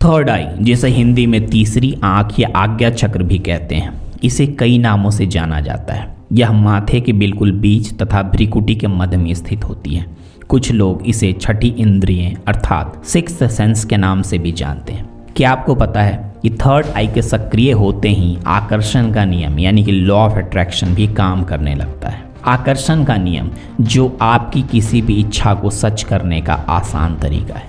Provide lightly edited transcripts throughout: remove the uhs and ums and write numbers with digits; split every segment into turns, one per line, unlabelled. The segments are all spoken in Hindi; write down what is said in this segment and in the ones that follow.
थर्ड आई, जिसे हिंदी में तीसरी आंख या आज्ञा चक्र भी कहते हैं, इसे कई नामों से जाना जाता है। यह माथे के बिल्कुल बीच तथा भ्रिकुटी के मध्य में स्थित होती है। कुछ लोग इसे छठी इंद्रिय अर्थात सिक्स्थ सेंस के नाम से भी जानते हैं। क्या आपको पता है कि थर्ड आई के सक्रिय होते ही आकर्षण का नियम यानी कि लॉ ऑफ अट्रैक्शन भी काम करने लगता है। आकर्षण का नियम जो आपकी किसी भी इच्छा को सच करने का आसान तरीका है।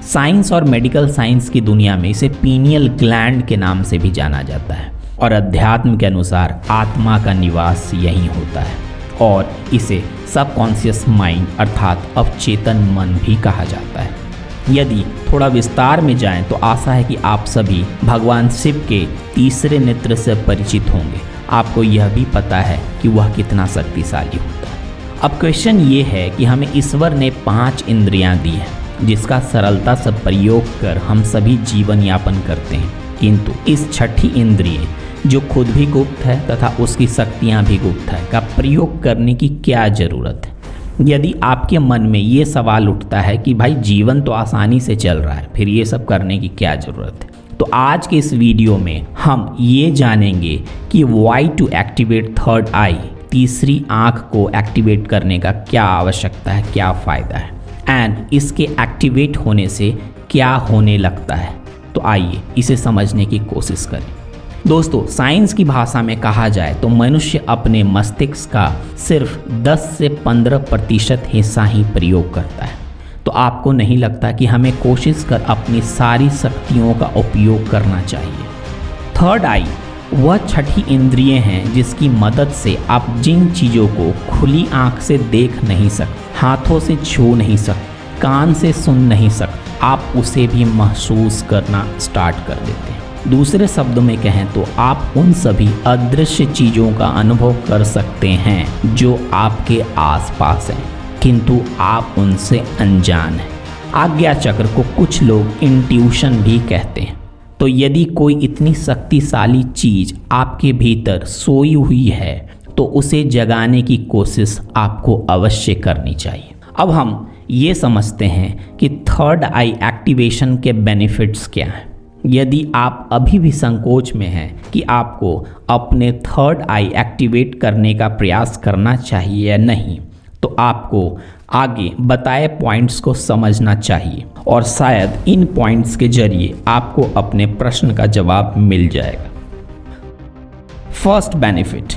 साइंस और मेडिकल साइंस की दुनिया में इसे पीनियल ग्लैंड के नाम से भी जाना जाता है और अध्यात्म के अनुसार आत्मा का निवास यहीं होता है और इसे सबकॉन्शियस माइंड अर्थात अवचेतन मन भी कहा जाता है। यदि थोड़ा विस्तार में जाएं तो आशा है कि आप सभी भगवान शिव के तीसरे नेत्र से परिचित होंगे। आपको यह भी पता है कि वह कितना शक्तिशाली होता है। अब क्वेश्चन ये है कि हमें ईश्वर ने 5 इंद्रियां दी है जिसका सरलता से प्रयोग कर हम सभी जीवन यापन करते हैं, किंतु इस छठी इंद्रिय जो खुद भी गुप्त है तथा उसकी शक्तियां भी गुप्त है का प्रयोग करने की क्या ज़रूरत है। यदि आपके मन में ये सवाल उठता है कि भाई जीवन तो आसानी से चल रहा है, फिर ये सब करने की क्या ज़रूरत है, तो आज के इस वीडियो में हम ये जानेंगे कि वाई टू एक्टिवेट थर्ड आई, तीसरी आँख को एक्टिवेट करने का क्या आवश्यकता है, क्या फ़ायदा है एंड इसके एक्टिवेट होने से क्या होने लगता है। तो आइए इसे समझने की कोशिश करें। दोस्तों, साइंस की भाषा में कहा जाए तो मनुष्य अपने मस्तिष्क का सिर्फ 10 से 15% हिस्सा ही प्रयोग करता है। तो आपको नहीं लगता कि हमें कोशिश कर अपनी सारी शक्तियों का उपयोग करना चाहिए। थर्ड आई वह छठी इंद्रिय हैं जिसकी मदद से आप जिन चीज़ों को खुली आंख से देख नहीं सकते, हाथों से छू नहीं सकते, कान से सुन नहीं सकते, आप उसे भी महसूस करना स्टार्ट कर देते हैं। दूसरे शब्दों में कहें तो आप उन सभी अदृश्य चीज़ों का अनुभव कर सकते हैं जो आपके आसपास हैं, किंतु आप उनसे अनजान हैं। आज्ञा चक्र को कुछ लोग इंट्यूशन भी कहते हैं। तो यदि कोई इतनी शक्तिशाली चीज़ आपके भीतर सोई हुई है तो उसे जगाने की कोशिश आपको अवश्य करनी चाहिए। अब हम ये समझते हैं कि थर्ड आई एक्टिवेशन के बेनिफिट्स क्या हैं। यदि आप अभी भी संकोच में हैं कि आपको अपने थर्ड आई एक्टिवेट करने का प्रयास करना चाहिए या नहीं, तो आपको आगे बताए पॉइंट्स को समझना चाहिए और शायद इन पॉइंट्स के जरिए आपको अपने प्रश्न का जवाब मिल जाएगा। First benefit,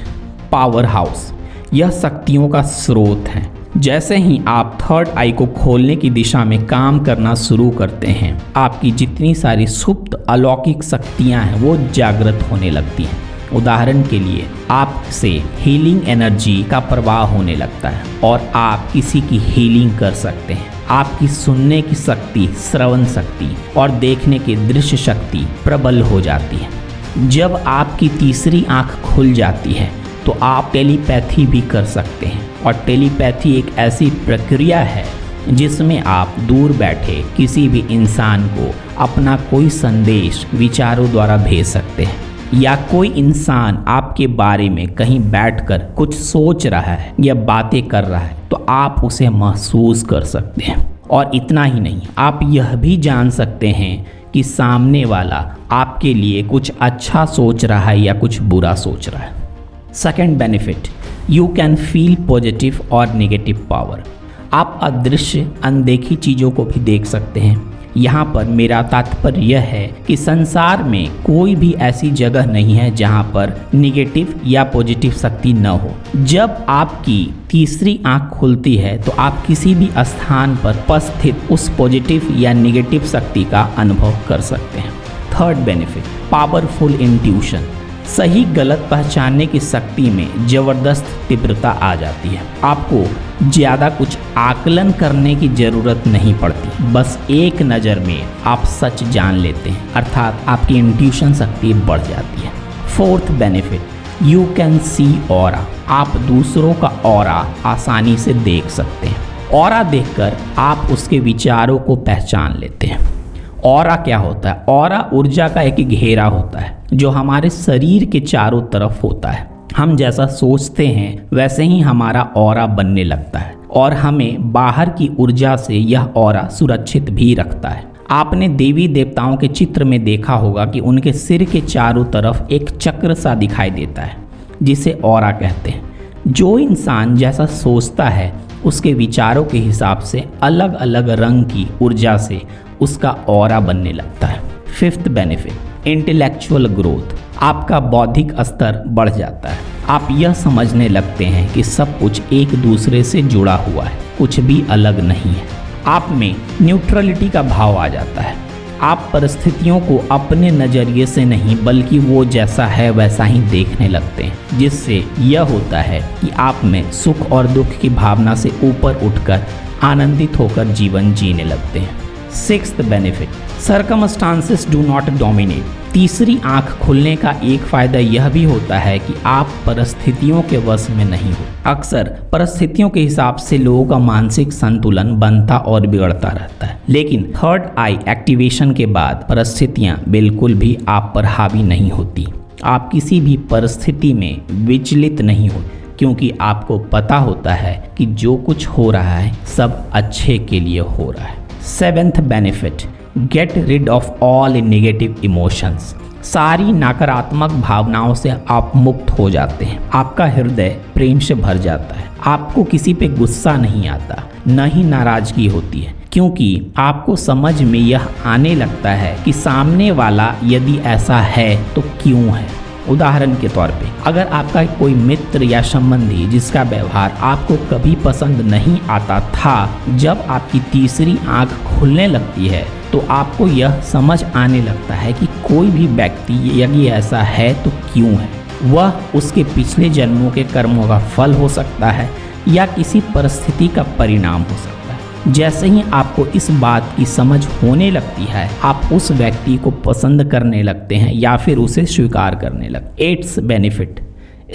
power house. यह शक्तियों का स्रोत है। जैसे ही आप थर्ड आई को खोलने की दिशा में काम करना शुरू करते हैं, आपकी जितनी सारी सुप्त अलौकिक शक्तियां हैं वो जागृत होने लगती हैं। उदाहरण के लिए आपसे हीलिंग एनर्जी का प्रवाह होने लगता है और आप किसी की हीलिंग कर सकते हैं। आपकी सुनने की शक्ति, श्रवण शक्ति और देखने की दृश्य शक्ति प्रबल हो जाती है। जब आपकी तीसरी आंख खुल जाती है तो आप टेलीपैथी भी कर सकते हैं और टेलीपैथी एक ऐसी प्रक्रिया है जिसमें आप दूर बैठे किसी भी इंसान को अपना कोई संदेश विचारों द्वारा भेज सकते हैं, या कोई इंसान आपके बारे में कहीं बैठकर कुछ सोच रहा है या बातें कर रहा है तो आप उसे महसूस कर सकते हैं। और इतना ही नहीं, आप यह भी जान सकते हैं कि सामने वाला आपके लिए कुछ अच्छा सोच रहा है या कुछ बुरा सोच रहा है। Second benefit, you can feel positive और नेगेटिव पावर। आप अदृश्य अनदेखी चीज़ों को भी देख सकते हैं। यहाँ पर मेरा तात्पर्य यह है कि संसार में कोई भी ऐसी जगह नहीं है जहाँ पर निगेटिव या पॉजिटिव शक्ति न हो। जब आपकी तीसरी आँख खुलती है तो आप किसी भी स्थान पर उपस्थित उस पॉजिटिव या निगेटिव शक्ति का अनुभव कर सकते हैं। Third benefit, powerful intuition. सही गलत पहचानने की शक्ति में ज़बरदस्त तीव्रता आ जाती है। आपको ज़्यादा कुछ आकलन करने की ज़रूरत नहीं पड़ती, बस एक नज़र में आप सच जान लेते हैं, अर्थात आपकी इंट्यूशन शक्ति बढ़ जाती है। Fourth benefit, you can see aura. आप दूसरों का ऑरा आसानी से देख सकते हैं। ऑरा देखकर आप उसके विचारों को पहचान लेते हैं। ऑरा क्या होता है? ऑरा ऊर्जा का एक घेरा होता है जो हमारे शरीर के चारों तरफ होता है। हम जैसा सोचते हैं वैसे ही हमारा ऑरा बनने लगता है और हमें बाहर की ऊर्जा से यह ऑरा सुरक्षित भी रखता है। आपने देवी देवताओं के चित्र में देखा होगा कि उनके सिर के चारों तरफ एक चक्र सा दिखाई देता है, जिसे ऑरा कहते हैं। जो इंसान जैसा सोचता है उसके विचारों के हिसाब से अलग अलग रंग की ऊर्जा से उसका ऑरा बनने लगता है। Fifth benefit, intellectual growth. आपका बौद्धिक स्तर बढ़ जाता है। आप यह समझने लगते हैं कि सब कुछ एक दूसरे से जुड़ा हुआ है, कुछ भी अलग नहीं है। आप में न्यूट्रलिटी का भाव आ जाता है। आप परिस्थितियों को अपने नज़रिए से नहीं बल्कि वो जैसा है वैसा ही देखने लगते हैं, जिससे यह होता है कि आप में सुख और दुख की भावना से ऊपर उठकर आनंदित होकर जीवन जीने लगते हैं। Sixth benefit, circumstances do not dominate. तीसरी आंख खुलने का एक फ़ायदा यह भी होता है कि आप परिस्थितियों के वश में नहीं हो। अक्सर परिस्थितियों के हिसाब से लोगों का मानसिक संतुलन बनता और बिगड़ता रहता है, लेकिन थर्ड आई एक्टिवेशन के बाद परिस्थितियां बिल्कुल भी आप पर हावी नहीं होती। आप किसी भी परिस्थिति में विचलित नहीं हो, क्योंकि आपको पता होता है कि जो कुछ हो रहा है सब अच्छे के लिए हो रहा है। Seventh benefit, get rid of all negative emotions. सारी नकारात्मक भावनाओं से आप मुक्त हो जाते हैं। आपका हृदय प्रेम से भर जाता है। आपको किसी पे गुस्सा नहीं आता, न ही नाराजगी होती है, क्योंकि आपको समझ में यह आने लगता है कि सामने वाला यदि ऐसा है तो क्यों है। उदाहरण के तौर पे, अगर आपका कोई मित्र या संबंधी जिसका व्यवहार आपको कभी पसंद नहीं आता था, जब आपकी तीसरी आंख खुलने लगती है तो आपको यह समझ आने लगता है कि कोई भी व्यक्ति यदि ऐसा है तो क्यों है। वह उसके पिछले जन्मों के कर्मों का फल हो सकता है या किसी परिस्थिति का परिणाम हो सकता है। जैसे ही आपको इस बात की समझ होने लगती है, आप उस व्यक्ति को पसंद करने लगते हैं या फिर उसे स्वीकार करने लगते हैं। Eighth benefit,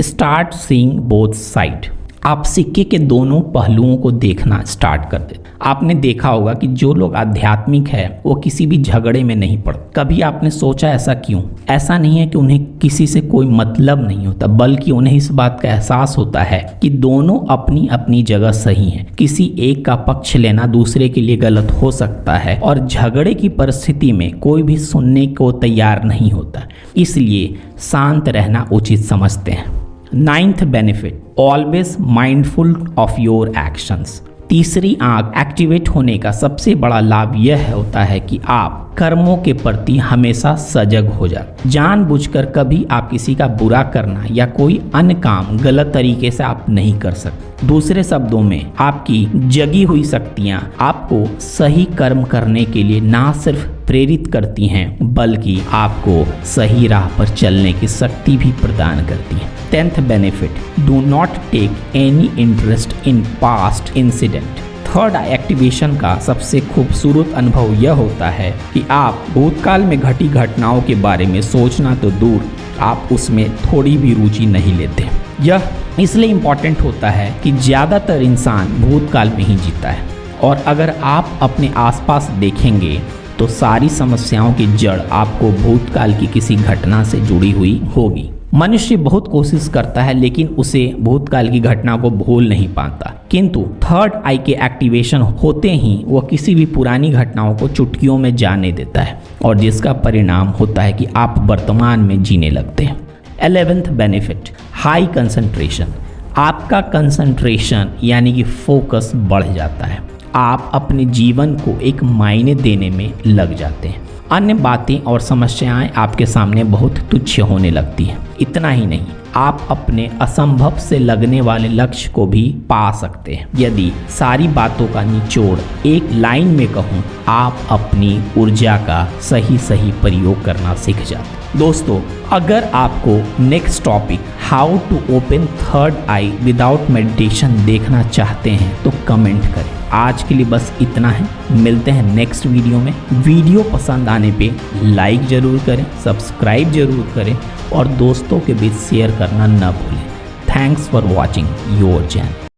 start seeing both side. आप सिक्के के दोनों पहलुओं को देखना स्टार्ट कर देते। आपने देखा होगा कि जो लोग आध्यात्मिक है वो किसी भी झगड़े में नहीं पड़ते। कभी आपने सोचा ऐसा क्यों? ऐसा नहीं है कि उन्हें किसी से कोई मतलब नहीं होता, बल्कि उन्हें इस बात का एहसास होता है कि दोनों अपनी अपनी जगह सही हैं। किसी एक का पक्ष लेना दूसरे के लिए गलत हो सकता है और झगड़े की परिस्थिति में कोई भी सुनने को तैयार नहीं होता, इसलिए शांत रहना उचित समझते हैं। Ninth benefit, always mindful of your actions. तीसरी आंख एक्टिवेट होने का सबसे बड़ा लाभ यह होता है कि आप कर्मों के प्रति हमेशा सजग हो जाते। जानबूझकर कभी आप किसी का बुरा करना या कोई अन्य काम गलत तरीके से आप नहीं कर सकते। दूसरे शब्दों में, आपकी जगी हुई शक्तियाँ आपको सही कर्म करने के लिए ना सिर्फ प्रेरित करती हैं बल्कि आपको सही राह पर चलने की शक्ति भी प्रदान करती हैं। 10th benefit, do not take any interest in past incident. Third eye activation का सबसे खूबसूरत अनुभव यह होता है कि आप भूतकाल में घटी घटनाओं के बारे में सोचना तो दूर, आप उसमें थोड़ी भी रुचि नहीं लेते। यह इसलिए इम्पॉर्टेंट होता है कि ज़्यादातर इंसान भूतकाल में ही जीता है, और अगर आप अपने आसपास देखेंगे तो सारी समस्याओं की जड़ आपको भूतकाल की किसी घटना से जुड़ी हुई होगी। मनुष्य बहुत कोशिश करता है लेकिन उसे भूतकाल की घटना को भूल नहीं पाता, किंतु थर्ड आई के एक्टिवेशन होते ही वह किसी भी पुरानी घटनाओं को चुटकियों में जाने देता है, और जिसका परिणाम होता है कि आप वर्तमान में जीने लगते हैं। 11th benefit, high concentration. आपका कंसंट्रेशन यानी कि फोकस बढ़ जाता है। आप अपने जीवन को एक मायने देने में लग जाते हैं। अन्य बातें और समस्याएं आपके सामने बहुत तुच्छ होने लगती हैं। इतना ही नहीं, आप अपने असंभव से लगने वाले लक्ष्य को भी पा सकते हैं। यदि सारी बातों का निचोड़ एक लाइन में कहूँ, आप अपनी ऊर्जा का सही प्रयोग करना सीख जाते हैं। दोस्तों, अगर आपको next topic how to open third eye without meditation देखना चाहते हैं तो कमेंट करें। आज के लिए बस इतना है, मिलते हैं नेक्स्ट वीडियो में। वीडियो पसंद आने पे लाइक ज़रूर करें, सब्सक्राइब ज़रूर करें और दोस्तों के बीच शेयर करना न भूलें। Thanks for watching your channel.